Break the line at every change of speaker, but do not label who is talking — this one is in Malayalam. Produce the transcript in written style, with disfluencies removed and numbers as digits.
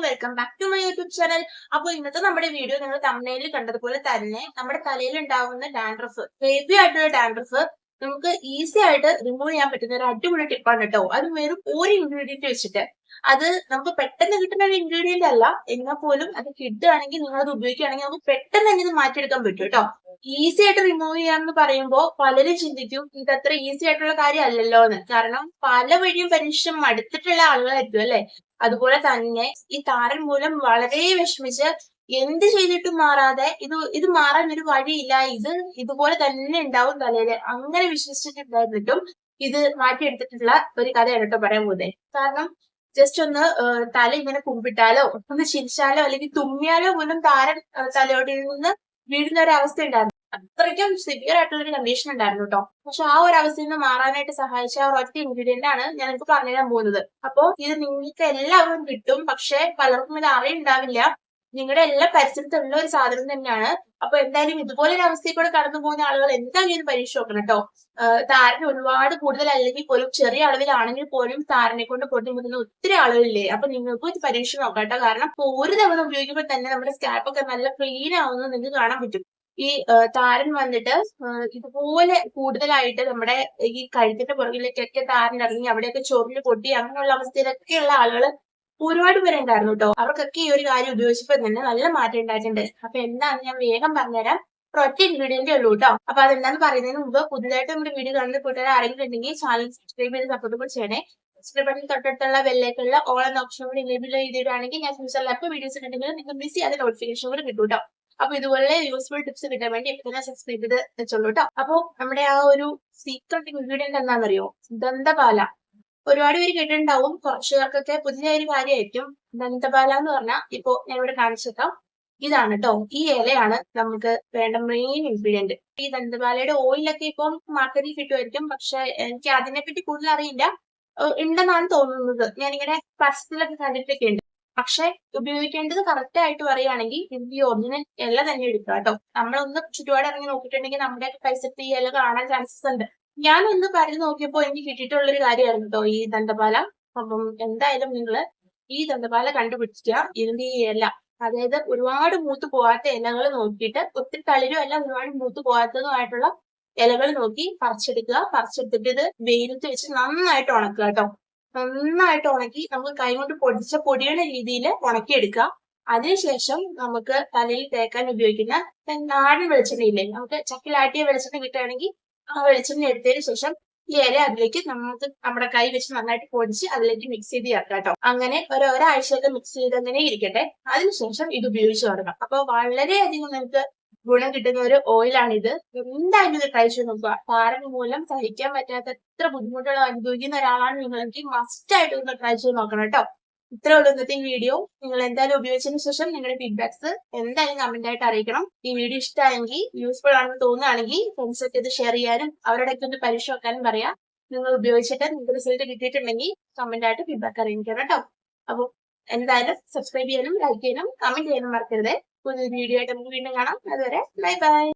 Welcome back to my YouTube channel. അപ്പോൾ ഇന്നത്തെ നമ്മുടെ വീഡിയോ നിങ്ങൾ തംബ്നെയിലിൽ കണ്ടതുപോലെ തന്നെ നമ്മുടെ തലയിൽ ഉണ്ടാവുന്ന ഡാൻഡ്രഫ്, ഹെവി ആയിട്ടുള്ള ഡാൻഡ്രഫ് നമുക്ക് ഈസി ആയിട്ട് റിമൂവ് ചെയ്യാൻ പറ്റുന്ന ഒരു അടിപൊളി ടിപ്പാണ് കേട്ടോ. അത് വെറും ഒരു ഇൻഗ്രീഡിയന്റ് വെച്ചിട്ട്, അത് നമുക്ക് പെട്ടെന്ന് കിട്ടുന്ന ഒരു ഇൻഗ്രീഡിയന്റ് അല്ല, എന്നാൽ പോലും അത് കിട്ടുകയാണെങ്കിൽ നിങ്ങൾ അത് ഉപയോഗിക്കുകയാണെങ്കിൽ നമുക്ക് പെട്ടെന്ന് തന്നെ ഇത് മാറ്റിയെടുക്കാൻ പറ്റും കേട്ടോ. ഈസി ആയിട്ട് റിമൂവ് ചെയ്യാന്ന് പറയുമ്പോൾ പലരും ചിന്തിക്കും ഇത് അത്ര ഈസി ആയിട്ടുള്ള കാര്യം അല്ലല്ലോ എന്ന്. കാരണം പല വഴിയും പരീക്ഷണം മടുത്തിട്ടുള്ള ആളുകളായിരിക്കും അല്ലെ. അതുപോലെ തന്നെ ഈ താരൻ മൂലം വളരെ വിഷമിച്ച് എന്ത് ചെയ്തിട്ടും മാറാതെ ഇത് മാറാൻ ഒരു വഴിയില്ല, ഇതുപോലെ തന്നെ ഉണ്ടാവും തലയില്, അങ്ങനെ വിശ്വസിച്ചിട്ടുണ്ടായിരുന്നിട്ടും ഇത് മാറ്റിയെടുത്തിട്ടുള്ള ഒരു കഥയാണ് കേട്ടോ പറയാൻ പോകുന്നത്. കാരണം ജസ്റ്റ് ഒന്ന് തല ഇങ്ങനെ കുമ്പിട്ടാലോ ഒന്ന് ചിരിച്ചാലോ അല്ലെങ്കിൽ തുമ്മിയാലോ പോലും താരൻ തലയോട്ടിൽ നിന്ന് വീഴുന്ന ഒരു അവസ്ഥ ഉണ്ടായിരുന്നു. അത്രയ്ക്കും സിവിയർ ആയിട്ടുള്ള ഒരു കണ്ടീഷൻ ഉണ്ടായിരുന്നു കേട്ടോ. പക്ഷെ ആ ഒരു അവസ്ഥയിൽ നിന്ന് മാറാനായിട്ട് സഹായിച്ച ആ ഒറ്റ ഇൻഗ്രീഡിയന്റ് ആണ് ഞാൻ നിങ്ങൾക്ക് പറഞ്ഞുതരാൻ പോകുന്നത്. അപ്പോ ഇത് നിങ്ങൾക്ക് എല്ലാവരും കിട്ടും, പക്ഷെ പലർക്കും ഇത് അറിയുണ്ടാവില്ല. നിങ്ങളുടെ എല്ലാ പരിസരത്തുള്ള ഒരു സാധനം തന്നെയാണ്. അപ്പൊ എന്തായാലും ഇതുപോലെ ഒരു അവസ്ഥയിൽ കൂടെ കടന്നു പോകുന്ന ആളുകൾ എന്തായാലും ഇത് പരീക്ഷ നോക്കണം കേട്ടോ. താരന് ഒരുപാട് കൂടുതൽ അല്ലെങ്കിൽ പോലും ചെറിയ അളവിലാണെങ്കിൽ പോലും താരനെ കൊണ്ട് പൊട്ടിമുട്ടുന്ന ഒത്തിരി ആളുകളില്ലേ. അപ്പൊ നിങ്ങൾക്കും ഇത് പരീക്ഷ നോക്കാം കേട്ടോ. കാരണം ഒരു തവണ ഉപയോഗിക്കുമ്പോൾ തന്നെ നമ്മുടെ സ്കാൽപ്പൊക്കെ നല്ല ക്ലീൻ ആവുന്നത് നിങ്ങൾക്ക് കാണാൻ പറ്റും. ഈ താരൻ വന്നിട്ട് ഇതുപോലെ കൂടുതലായിട്ട് നമ്മുടെ ഈ കഴുത്തിന്റെ പുറകിലേക്കൊക്കെ താരൻ ഇറങ്ങി അവിടെയൊക്കെ ചൊറിഞ്ഞ് പൊട്ടി അങ്ങനെയുള്ള അവസ്ഥയിലൊക്കെയുള്ള ആളുകൾ ഒരുപാട് പേര് ഉണ്ടായിരുന്നു കേട്ടോ. അവർക്കൊക്കെ ഈ ഒരു കാര്യം ഉപയോഗിച്ചപ്പോൾ തന്നെ നല്ല മാറ്റം ഉണ്ടായിട്ടുണ്ട്. അപ്പൊ എന്താന്ന് ഞാൻ വേഗം പറഞ്ഞുതരാം. ഒറ്റ ഇൻഗ്രീഡിയന്റേ ഉള്ളൂ കേട്ടോ. അപ്പൊ അതെന്താന്ന് പറയുന്നതിന് മുമ്പ് പുതുതായിട്ട് നമ്മുടെ വീഡിയോ കാണുന്ന കൂട്ടുകാർ ആരെങ്കിലും ഉണ്ടെങ്കിൽ ചാനൽ സബ്സ്ക്രൈബ് ചെയ്ത് സപ്പോർട്ട് കൂടി ചെയ്യണേ. സബ്സ്ക്രൈബ് ബട്ടൺ തൊട്ടടുത്തുള്ള ബെല്ലേക്കുള്ള ഓൾ എന്ന ഓപ്ഷൻ കൂടി എനേബിൾ ചെയ്തിട്ടാണെങ്കിൽ ഞാൻ ഫ്യൂച്ചറിൽ എപ്പോൾ വീഡിയോസ് ഉണ്ടെങ്കിൽ നിങ്ങൾക്ക് മിസ് ചെയ്യാതെ നോട്ടിഫിക്കേഷൻ കൂടി കിട്ടും കേട്ടോ. അപ്പൊ ഇതുപോലെ യൂസ്ഫുൾ ടിപ്സ് കിട്ടാൻ വേണ്ടി ഇപ്പൊ തന്നെ സബ്സ്ക്രൈബ് ചെയ്ത് വെച്ചോളൂ കേട്ടോ. അപ്പൊ നമ്മുടെ ആ ഒരു സീക്രട്ട് ഇൻഗ്രീഡിയന്റ് എന്താണെന്നറിയോ? ദന്തപാല. ഒരുപാട് പേര് കേട്ടിട്ടുണ്ടാവും, കുറച്ചു പേർക്കൊക്കെ പുതിയ ഒരു കാര്യമായിരിക്കും. ദന്തപാല എന്ന് പറഞ്ഞാൽ ഇപ്പൊ ഞാൻ ഇവിടെ കാണിച്ചേക്കാം. ഇതാണ് കേട്ടോ, ഈ ഇലയാണ് നമുക്ക് വേണ്ട മെയിൻ ഇൻഗ്രീഡിയന്റ്. ഈ ദന്തപാലയുടെ ഓയിലൊക്കെ ഇപ്പം മാർക്കറ്റിൽ കിട്ടുമായിരിക്കും, പക്ഷെ എനിക്ക് അതിനെപ്പറ്റി കൂടുതൽ അറിയില്ല. ഉണ്ടെന്നാണ് തോന്നുന്നത്. ഞാനിങ്ങനെ പരസ്യത്തിലൊക്കെ കണ്ടിട്ടൊക്കെ ഉണ്ട്. പക്ഷെ ഉപയോഗിക്കേണ്ടത് കറക്റ്റ് ആയിട്ട് പറയുകയാണെങ്കിൽ ഇതിന്റെ ഒറിജിനൽ ഇല തന്നെ എടുക്കുക കേട്ടോ. നമ്മളൊന്ന് ചുറ്റുപാട് ഇറങ്ങി നോക്കിയിട്ടുണ്ടെങ്കിൽ നമ്മുടെ പരിസരത്ത് ഈ ഇല കാണാൻ ചാൻസസ് ഉണ്ട്. ഞാനൊന്ന് പറഞ്ഞു നോക്കിയപ്പോ എനിക്ക് കിട്ടിയിട്ടുള്ളൊരു കാര്യമായിരുന്നു കേട്ടോ ഈ ദന്തപാല. അപ്പം എന്തായാലും നിങ്ങൾ ഈ ദന്തപാല കണ്ടുപിടിക്കുക. ഇതിന്റെ ഈ ഇല, അതായത് ഒരുപാട് മൂത്ത് പോകാത്ത ഇലകൾ നോക്കിയിട്ട്, ഒത്തിരി തളിരും അല്ല ഒരുപാട് മൂത്ത് പോകാത്തതുമായിട്ടുള്ള ഇലകൾ നോക്കി പറിച്ചെടുക്കുക. പറിച്ചെടുത്തിട്ട് ഇത് വെയിലത്ത് വെച്ച് നന്നായിട്ട് ഉണക്കുക കേട്ടോ. നന്നായിട്ട് ഉണക്കി നമുക്ക് കൈ കൊണ്ട് പൊടിച്ച പൊടിയുടെ രീതിയിൽ ഉണക്കിയെടുക്കുക. അതിനുശേഷം നമുക്ക് തലയിൽ തേക്കാൻ ഉപയോഗിക്കുന്ന നാടൻ വെളിച്ചെണ്ണയില്ലേ, നമുക്ക് ചക്കിലാട്ടിയ വെളിച്ചെണ്ണ കിട്ടുകയാണെങ്കിൽ ആ വെളിച്ചെണ്ണ എടുത്തതിന് ശേഷം ഈ ഇല അതിലേക്ക് നമുക്ക് നമ്മുടെ കൈ വെച്ച് നന്നായിട്ട് പൊടിച്ച് അതിലേക്ക് മിക്സ് ചെയ്ത് ചേർക്കാം കേട്ടോ. അങ്ങനെ ഒരാഴ്ചയൊക്കെ മിക്സ് ചെയ്ത് അങ്ങനെ ഇരിക്കട്ടെ. അതിനുശേഷം ഇത് ഉപയോഗിച്ച് തുടങ്ങാം. അപ്പൊ വളരെയധികം നമുക്ക് ഗുണം കിട്ടുന്ന ഒരു ഓയിലാണിത്. എന്തായാലും ഇത് ട്രൈ ചെയ്ത് നോക്കുക. താരൻ മൂലം സഹിക്കാൻ പറ്റാത്ത എത്ര ബുദ്ധിമുട്ടുകൾ അനുഭവിക്കുന്ന ഒരാളാണ് നിങ്ങളെങ്കിൽ മസ്റ്റ് ആയിട്ട് ഒന്ന് ട്രൈ ചെയ്ത് നോക്കണം കേട്ടോ. ഇത്രേ ഉള്ളൂ ഇന്നത്തെ വീഡിയോ. നിങ്ങൾ എന്തായാലും ഉപയോഗിച്ചതിന് ശേഷം നിങ്ങളുടെ ഫീഡ്ബാക്സ് എന്തായാലും കമന്റ് ആയിട്ട് അറിയിക്കണം. ഈ വീഡിയോ ഇഷ്ടമായെങ്കിൽ, യൂസ്ഫുൾ ആണെന്ന് തോന്നുകയാണെങ്കിൽ ഫ്രണ്ട്സൊക്കെ ഇത് ഷെയർ ചെയ്യാനും അവരോടൊക്കെ ഒന്ന് പരീക്ഷ വെക്കാനും പറയാം. നിങ്ങൾ ഉപയോഗിച്ചിട്ട് നിങ്ങൾക്ക് റിസൾട്ട് കിട്ടിയിട്ടുണ്ടെങ്കിൽ കമന്റ് ആയിട്ട് ഫീഡ്ബാക്ക് അറിയിക്കണം കേട്ടോ. അപ്പോൾ എന്തായാലും സബ്സ്ക്രൈബ് ചെയ്യാനും ലൈക്ക് ചെയ്യാനും കമന്റ് ചെയ്യാനും മറക്കരുത്. പുതിയൊരു വീഡിയോ ആയിട്ട് നമുക്ക് വീണ്ടും കാണാം. അതുവരെ ബൈ ബൈ.